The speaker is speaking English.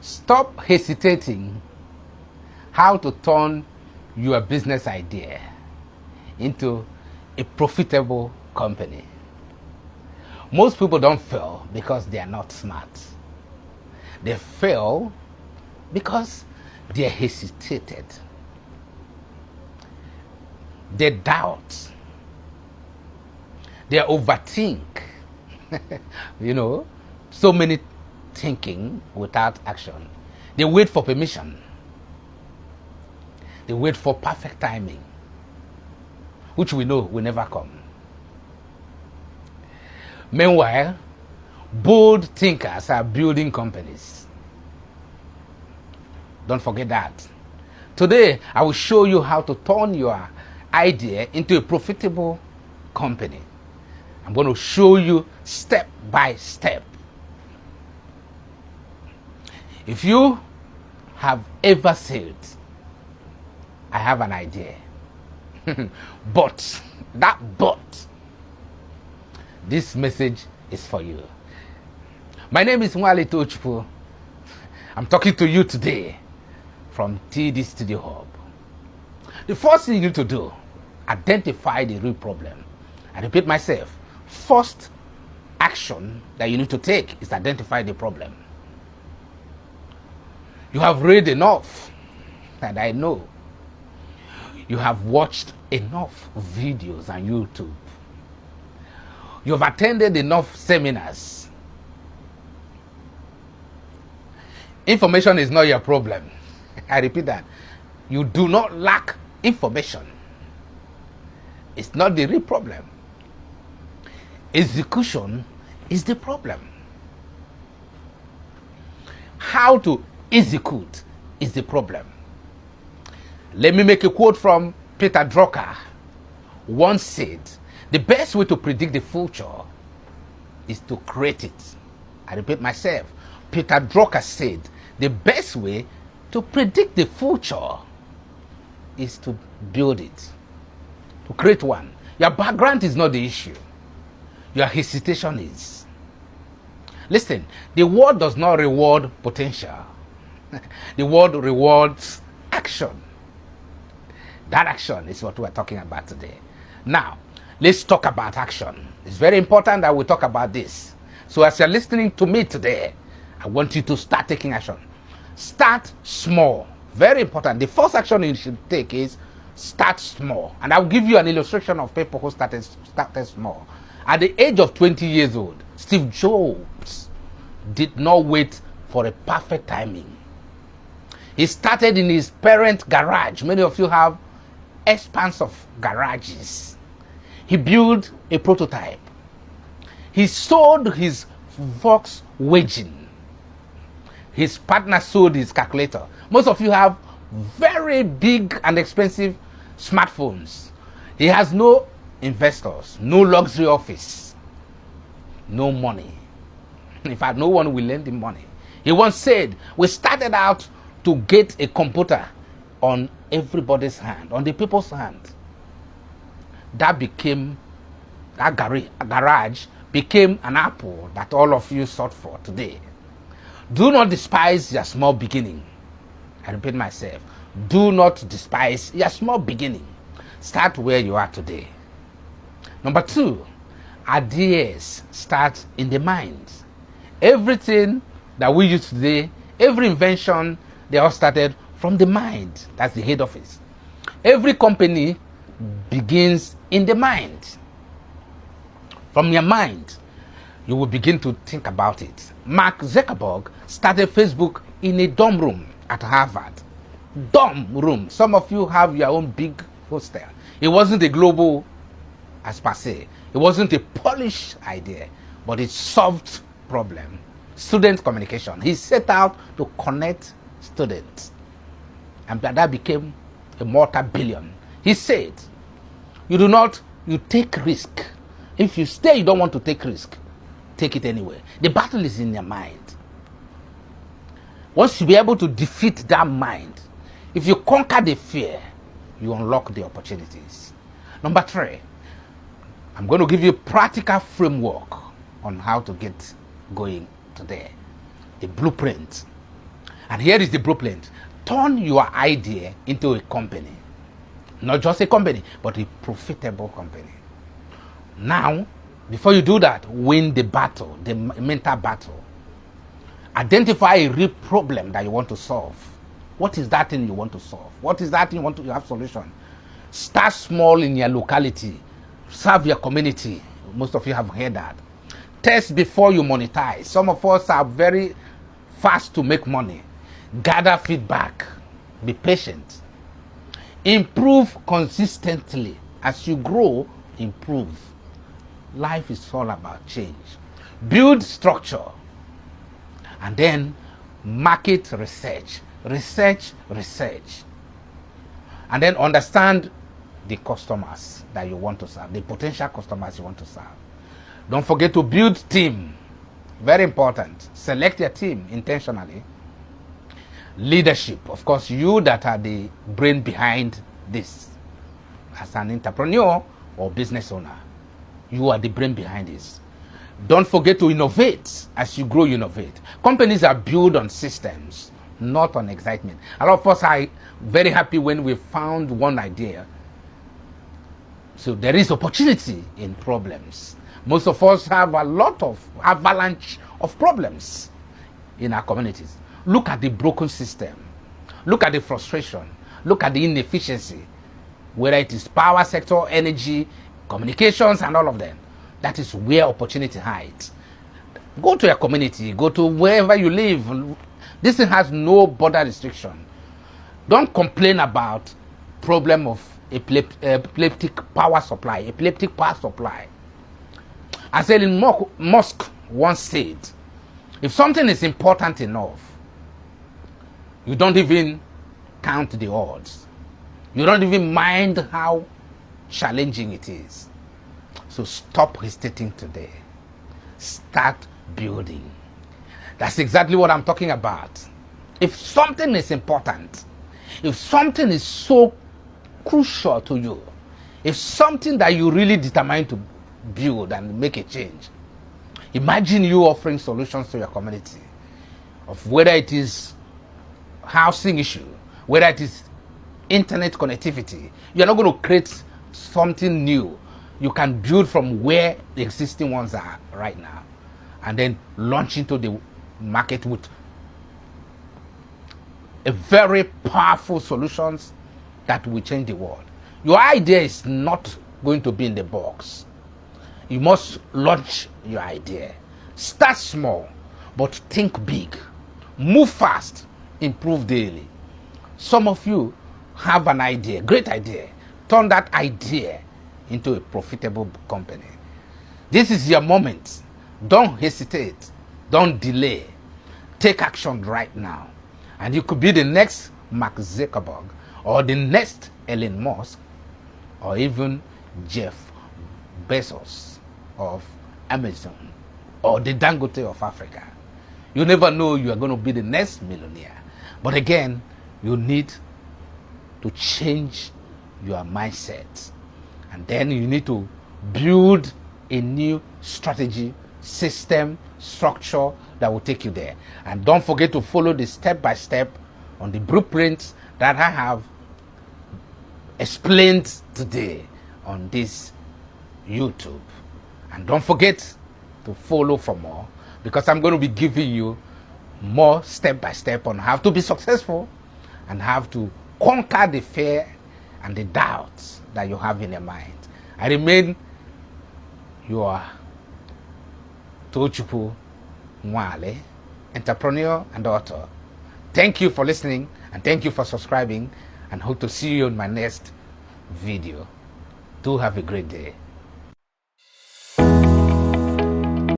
Stop hesitating how to turn your business idea into a profitable company. Most people don't fail because they are not smart. They fail because they hesitated. They doubt. They overthink. So many thinking without action. They wait for permission. They wait for perfect timing, which we know will never come. Meanwhile, bold thinkers are building companies. Don't forget that. Today, I will show you how to turn your idea into a profitable company. I'm going to show you step by step. If you have ever said, I have an idea, but this message is for you. My name is Tochukwu. I'm talking to you today from TD Studio Hub. The first thing you need to do, identify the real problem. I repeat myself, first action that you need to take is identify the problem. You have read enough, and I know you have watched enough videos on YouTube. You have attended enough seminars. Information is not your problem. I repeat that. You do not lack information. It's not the real problem. Execution is the problem. How to execute is the problem. Let me make a quote from Peter Drucker. Once said, the best way to predict the future is to create it. I repeat myself. Peter Drucker said, the best way to predict the future is to build it, to create one. Your background is not the issue. Your hesitation is. Listen, the world does not reward potential. The world rewards action. That action is what we're talking about today. Now, let's talk about action. It's very important that we talk about this. So as you're listening to me today, I want you to start taking action. Start small. Very important. The first action you should take is start small. And I'll give you an illustration of people who started small. At the age of 20 years old, Steve Jobs did not wait for a perfect timing. He started in his parents' garage. Many of you have expanse of garages. He built a prototype. He sold his Volkswagen. His partner sold his calculator. Most of you have very big and expensive smartphones. He has no investors, no luxury office, no money. In fact, no one will lend him money. He once said, we started out to get a computer on everybody's hand, on the people's hand. That garage became an apple that all of you sought for today. Do not despise your small beginning. I repeat myself. Do not despise your small beginning. Start where you are today. Number 2, ideas start in the mind. Everything that we use today, every invention, they all started from the mind. That's the head office. Every company begins in the mind. From your mind, you will begin to think about it. Mark Zuckerberg started Facebook in a dorm room at Harvard. Dorm room. Some of you have your own big hostel. It wasn't a global as per se. It wasn't a polished idea, but it solved problem. Student communication. He set out to connect students. And that became a multi-billion. He said, you take risk. If you stay, you don't want to take risk. Take it anyway. The battle is in your mind. Once you be able to defeat that mind, if you conquer the fear, you unlock the opportunities. Number 3, I'm going to give you a practical framework on how to get going today. A blueprint. And here is the blueprint. Turn your idea into a company. Not just a company, but a profitable company. Now, before you do that, win the battle, the mental battle. Identify a real problem that you want to solve. What is that thing you want to solve? What is that thing you want to have solution? Start small in your locality. Serve your community. Most of you have heard that. Test before you monetize. Some of us are very fast to make money. Gather feedback. Be patient. Improve consistently. As you grow, improve. Life is all about change. Build structure. And then market research. Research. And then understand the customers that you want to serve, the potential customers you want to serve. Don't forget to build team. Very important. Select your team intentionally. Leadership. Of course, you that are the brain behind this. As an entrepreneur or business owner, you are the brain behind this. Don't forget to innovate. As you grow, innovate. Companies are built on systems, not on excitement. A lot of us are very happy when we found one idea. So there is opportunity in problems. Most of us have a lot of avalanche of problems in our communities. Look at the broken system. Look at the frustration. Look at the inefficiency. Whether it is power sector, energy, communications, and all of them. That is where opportunity hides. Go to your community. Go to wherever you live. This thing has no border restriction. Don't complain about problem of epileptic power supply. As Elon Musk once said, if something is important enough, you don't even count the odds. You don't even mind how challenging it is. So stop hesitating today. Start building. That's exactly what I'm talking about. If something is important, if something is so crucial to you, if something that you really determined to build and make a change, imagine you offering solutions to your community of whether it is housing issue, whether it is internet connectivity. You're not going to create something new. You can build from where the existing ones are right now and then launch into the market with a very powerful solutions that will change the world. Your idea is not going to be in the box. You must launch your idea. Start small, but think big. Move fast, improve daily. Some of you have an idea, great idea. Turn that idea into a profitable company. This is your moment. Don't hesitate. Don't delay. Take action right now. And you could be the next Mark Zuckerberg or the next Elon Musk or even Jeff Bezos of Amazon or the Dangote of Africa. You never know you are going to be the next millionaire. But again, you need to change your mindset. And then you need to build a new strategy, system, structure that will take you there. And don't forget to follow the step-by-step on the blueprints that I have explained today on this YouTube. And don't forget to follow for more, because I'm going to be giving you more step-by-step on how to be successful and how to conquer the fear and the doubts that you have in your mind. I remain your Tochukwu Nwali, entrepreneur and author. Thank you for listening and thank you for subscribing, and hope to see you in my next video. Do have a great day.